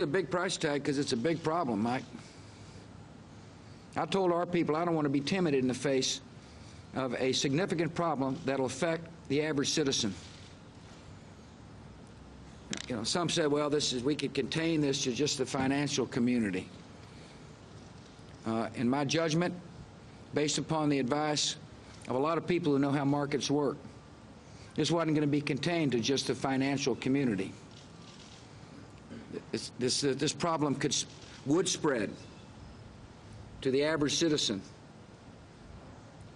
A big price tag because it's a big problem, Mike. I told our people I don't want to be timid in the face of a significant problem that'll affect the average citizen. You know, some said, well, we could contain this to just the financial community. In my judgment, based upon the advice of a lot of people who know how markets work, this wasn't going to be contained to just the financial community. This problem would spread to the average citizen.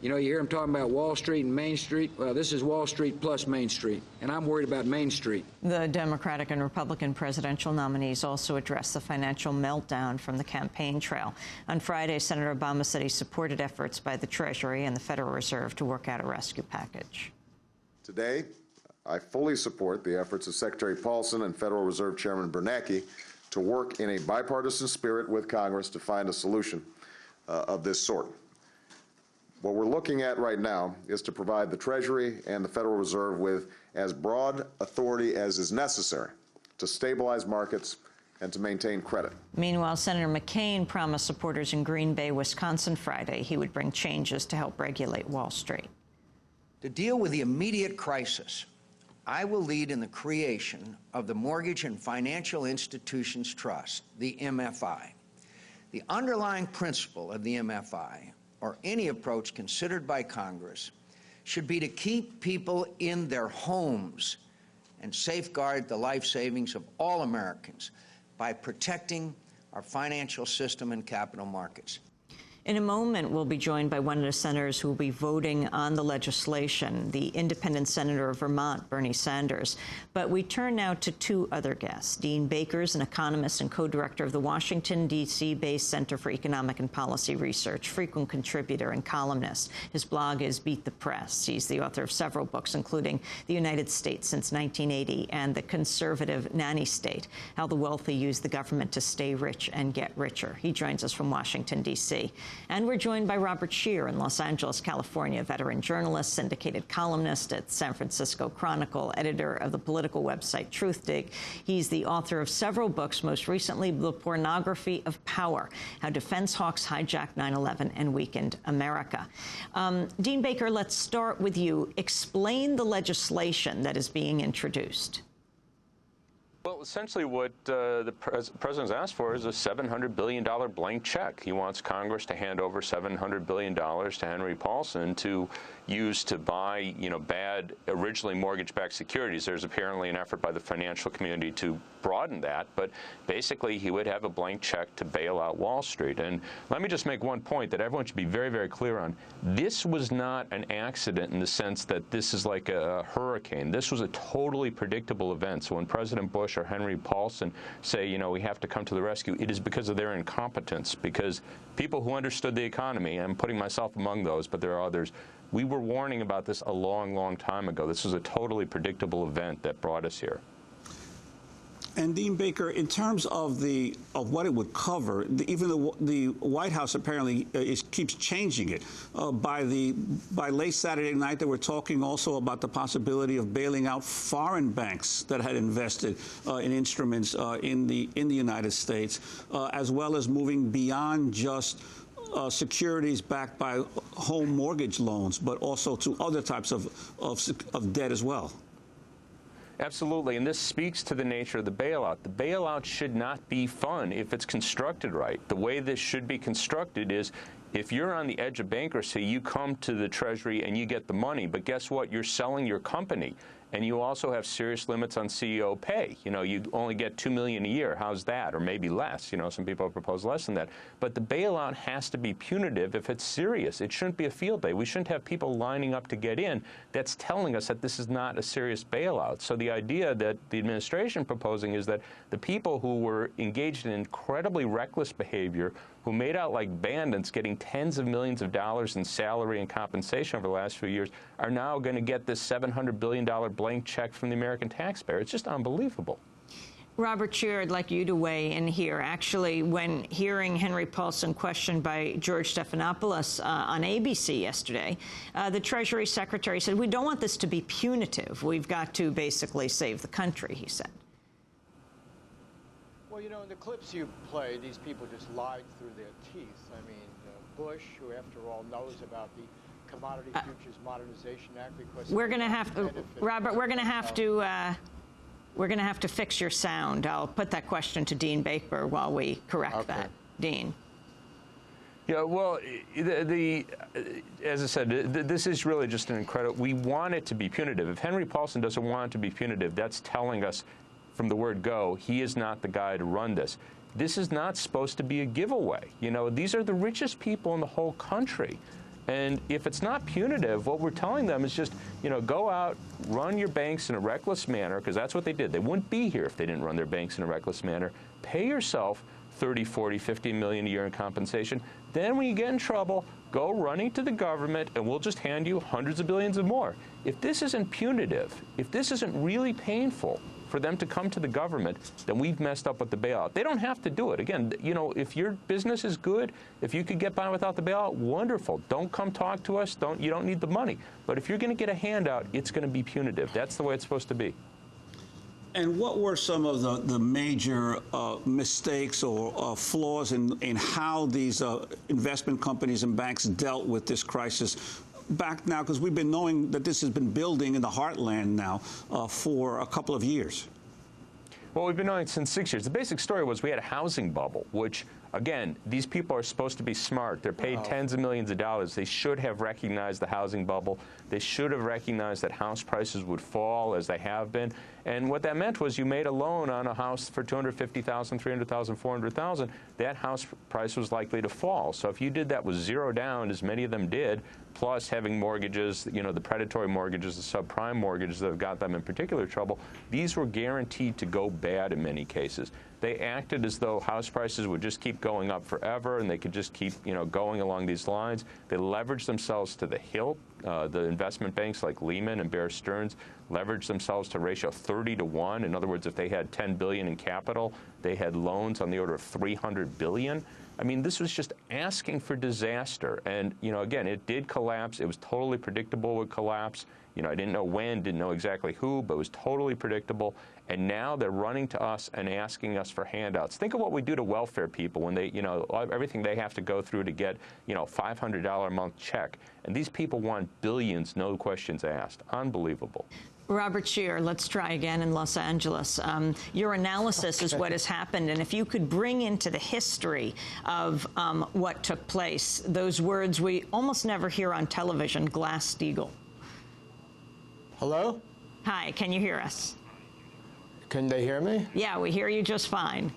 You know, you hear them talking about Wall Street and Main Street. Well, this is Wall Street plus Main Street, and I'm worried about Main Street. The Democratic and Republican presidential nominees also addressed the financial meltdown from the campaign trail. On Friday, Senator Obama said he supported efforts by the Treasury and the Federal Reserve to work out a rescue package. Today, I fully support the efforts of Secretary Paulson and Federal Reserve Chairman Bernanke to work in a bipartisan spirit with Congress to find a solution of this sort. What we're looking at right now is to provide the Treasury and the Federal Reserve with as broad authority as is necessary to stabilize markets and to maintain credit. Meanwhile, Senator McCain promised supporters in Green Bay, Wisconsin Friday he would bring changes to help regulate Wall Street. To deal with the immediate crisis, I will lead in the creation of the Mortgage and Financial Institutions Trust, the MFI. The underlying principle of the MFI, or any approach considered by Congress, should be to keep people in their homes and safeguard the life savings of all Americans by protecting our financial system and capital markets. In a moment, we'll be joined by one of the senators who will be voting on the legislation, the independent senator of Vermont, Bernie Sanders. But we turn now to two other guests. Dean Baker is an economist and co-director of the Washington, D.C.-based Center for Economic and Policy Research, frequent contributor and columnist. His blog is Beat the Press. He's the author of several books, including The United States Since 1980 and The Conservative Nanny State, How the Wealthy Use the Government to Stay Rich and Get Richer. He joins us from Washington, D.C. And we're joined by Robert Scheer in Los Angeles, California, veteran journalist, syndicated columnist at San Francisco Chronicle, editor of the political website Truthdig. He's the author of several books, most recently The Pornography of Power, How Defense Hawks Hijacked 9/11 and Weakened America. Dean Baker, let's start with you. Explain the legislation that is being introduced. Well, essentially what the president's asked for is a $700 billion blank check. He wants Congress to hand over $700 billion to Henry Paulson to use to buy, bad, originally mortgage-backed securities. There's apparently an effort by the financial community to broaden that, but basically he would have a blank check to bail out Wall Street. And let me just make one point that everyone should be very, very clear on. This was not an accident in the sense that this is like a hurricane. This was a totally predictable event. So when President Bush or Henry Paulson say, we have to come to the rescue, it is because of their incompetence, because people who understood the economy, I'm putting myself among those, but there are others, we were warning about this a long, long time ago. This was a totally predictable event that brought us here. And Dean Baker, in terms of what it would cover, even the White House apparently keeps changing it. By late Saturday night, they were talking also about the possibility of bailing out foreign banks that had invested in instruments in the United States, as well as moving beyond just securities backed by home mortgage loans, but also to other types of debt as well. Absolutely, and this speaks to the nature of the bailout. The bailout should not be fun if it's constructed right. The way this should be constructed is if you're on the edge of bankruptcy, you come to the Treasury and you get the money, but guess what? You're selling your company. And you also have serious limits on CEO pay. You only get $2 million a year. How's that? Or maybe less. Some people have proposed less than that. But the bailout has to be punitive if it's serious. It shouldn't be a field day. We shouldn't have people lining up to get in. That's telling us that this is not a serious bailout. So the idea that the administration proposing is that the people who were engaged in incredibly reckless behavior, who made out like bandits getting tens of millions of dollars in salary and compensation over the last few years, are now going to get this $700 billion blank check from the American taxpayer. It's just unbelievable. Robert Scheer, I'd like you to weigh in here. Actually, when hearing Henry Paulson questioned by George Stephanopoulos on ABC yesterday, the Treasury Secretary said, we don't want this to be punitive. We've got to basically save the country, he said. Well, you know, in the clips you played, these people just lied through their teeth. I mean, Bush, who after all knows about the Commodity Futures Modernization Act, because we're going to have to, Robert. We're going to have to fix your sound. I'll put that question to Dean Baker while we correct that. Dean. Yeah, well, as I said, this is really just an incredible. We want it to be punitive. If Henry Paulson doesn't want it to be punitive, that's telling us from the word go, he is not the guy to run this. This is not supposed to be a giveaway. You know, these are the richest people in the whole country. And if it's not punitive, what we're telling them is just, you know, go out, run your banks in a reckless manner, because that's what they did. They wouldn't be here if they didn't run their banks in a reckless manner. Pay yourself 30, 40, 50 million a year in compensation. Then when you get in trouble, go running to the government, and we'll just hand you hundreds of billions and more. If this isn't punitive, if this isn't really painful for them to come to the government, then we've messed up with the bailout. They don't have to do it. Again, you know, if your business is good, if you could get by without the bailout, wonderful. Don't come talk to us. You don't need the money. But if you're going to get a handout, it's going to be punitive. That's the way it's supposed to be. And what were some of the major mistakes or flaws in how these investment companies and banks dealt with this crisis back now? Because we've been knowing that this has been building in the heartland now for a couple of years. Well, we've been knowing since 6 years. The basic story was we had a housing bubble, which, again, these people are supposed to be smart. They're paid tens of millions of dollars. They should have recognized the housing bubble. They should have recognized that house prices would fall, as they have been. And what that meant was you made a loan on a house for $250,000, $300,000, $400,000. That house price was likely to fall. So if you did that with zero down, as many of them did, plus having mortgages, you know, the predatory mortgages, the subprime mortgages that have got them in particular trouble, these were guaranteed to go bad in many cases. They acted as though house prices would just keep going up forever and they could just keep, you know, going along these lines. They leveraged themselves to the hilt. The investment banks like Lehman and Bear Stearns leveraged themselves to ratio 30 to 1. In other words, if they had $10 billion in capital, they had loans on the order of $300 billion. I mean, this was just asking for disaster. And, you know, again, it did collapse. It was totally predictable it would collapse. You know, I didn't know when, didn't know exactly who, but it was totally predictable. And now they're running to us and asking us for handouts. Think of what we do to welfare people when they, you know, everything they have to go through to get, you know, $500 a month check. And these people want billions, no questions asked. Unbelievable. Robert Scheer, let's try again in Los Angeles. Your analysis is what has happened, and if you could bring into the history of what took place, those words we almost never hear on television, Glass-Steagall. Hello? Hi, can you hear us? Can they hear me? Yeah, we hear you just fine.